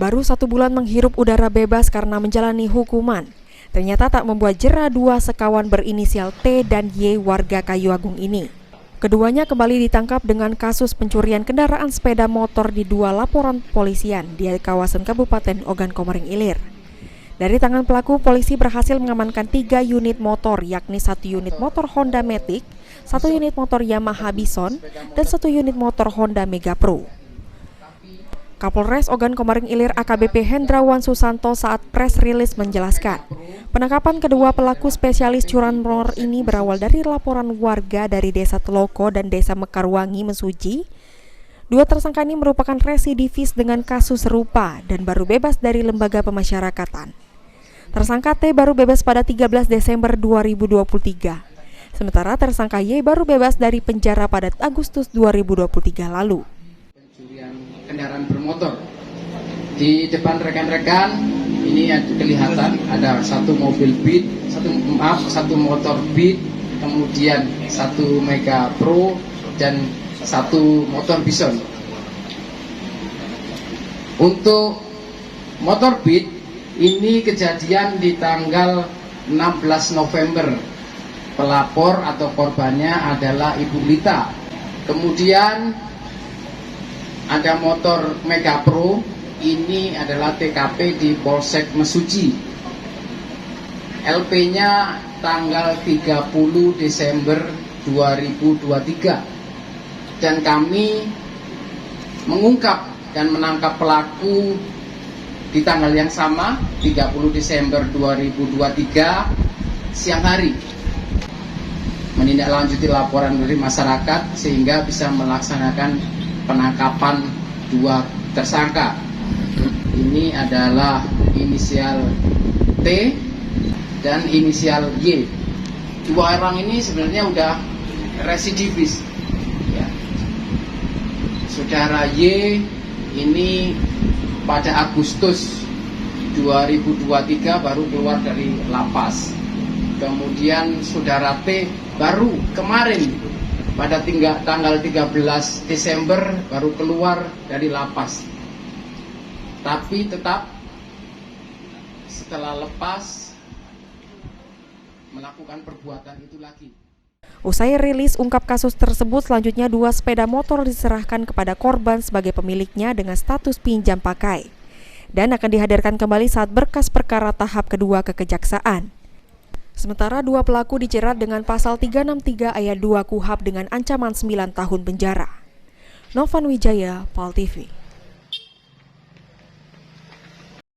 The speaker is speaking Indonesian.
Baru 1 bulan menghirup udara bebas karena menjalani hukuman, ternyata tak membuat jera dua sekawan berinisial T dan Y warga Kayu Agung ini. Keduanya kembali ditangkap dengan kasus pencurian kendaraan sepeda motor di 2 laporan polisian di kawasan Kabupaten Ogan Komering Ilir. Dari tangan pelaku, polisi berhasil mengamankan 3 unit motor, yakni 1 unit motor Honda Matic, 1 unit motor Yamaha Bison, dan 1 unit motor Honda Mega Pro. Kapolres Ogan Komering Ilir AKBP Hendrawan Susanto saat press release menjelaskan, penangkapan kedua pelaku spesialis curanmor ini berawal dari laporan warga dari Desa Teloko dan Desa Mekarwangi, Mesuji. 2 tersangka ini merupakan residivis dengan kasus serupa dan baru bebas dari lembaga pemasyarakatan. Tersangka T baru bebas pada 13 Desember 2023. Sementara tersangka Y baru bebas dari penjara pada Agustus 2023 lalu. Pencurian kendaraan bermotor di depan rekan-rekan ini kelihatan ada 1 mobil Beat, 1 motor Beat, kemudian 1 Mega Pro dan 1 motor Bison. Untuk motor Beat ini kejadian di tanggal 16 November. Pelapor atau korbannya adalah Ibu Lita. Kemudian ada motor Mega Pro, ini adalah TKP di Polsek Mesuji. LP-nya tanggal 30 Desember 2023. Dan kami mengungkap dan menangkap pelaku di tanggal yang sama, 30 Desember 2023 siang hari. Menindaklanjuti laporan dari masyarakat sehingga bisa melaksanakan penangkapan 2 tersangka. Ini adalah inisial T dan inisial Y. 2 orang ini sebenarnya udah residivis. Ya. Saudara Y ini pada Agustus 2023 baru keluar dari lapas. Kemudian saudara T baru kemarin pada tanggal 13 Desember baru keluar dari lapas. Tapi tetap setelah lepas melakukan perbuatan itu lagi. Usai rilis ungkap kasus tersebut, selanjutnya 2 sepeda motor diserahkan kepada korban sebagai pemiliknya dengan status pinjam pakai dan akan dihadirkan kembali saat berkas perkara tahap kedua ke Kejaksaan. Sementara 2 pelaku dijerat dengan pasal 363 ayat 2 KUHP dengan ancaman 9 tahun penjara. Novan Wijaya, PAL TV.